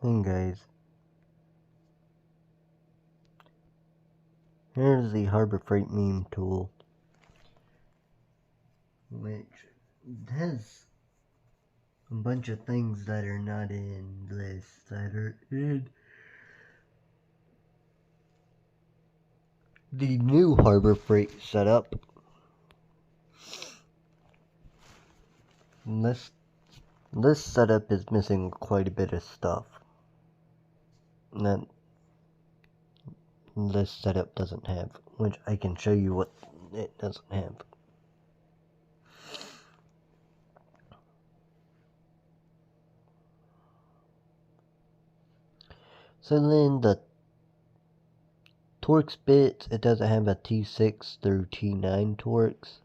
And guys, here's the Harbor Freight meme tool, which has a bunch of things that are not in this that are in the new Harbor Freight setup. This setup is missing quite a bit of stuff that this setup doesn't have, which I can show you what it doesn't have. So then the Torx bits, it doesn't have a T6 through T9 Torx.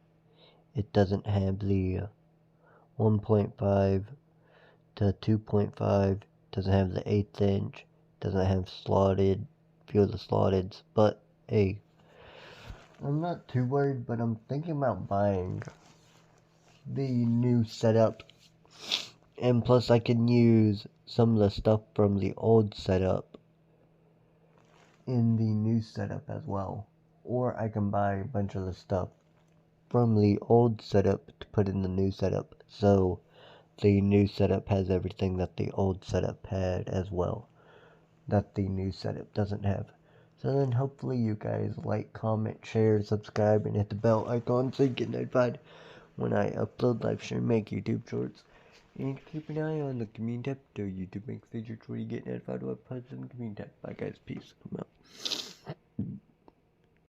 It doesn't have the 1.5 to 2.5, doesn't have the 1/8 inch, doesn't have slotted, few of the slotteds, but hey, I'm not too worried, but I'm thinking about buying the new setup, and plus I can use some of the stuff from the old setup in the new setup as well, or I can buy a bunch of the stuff from the old setup to put in the new setup, so the new setup has everything that the old setup had as well, that the new setup doesn't have. So then hopefully you guys like, comment, share, subscribe, and hit the bell icon so you get notified when I upload, live stream, make YouTube shorts. And keep an eye on the community tab, so YouTube makes features where you get notified when I post in the community tab. Bye guys, peace, I'm out.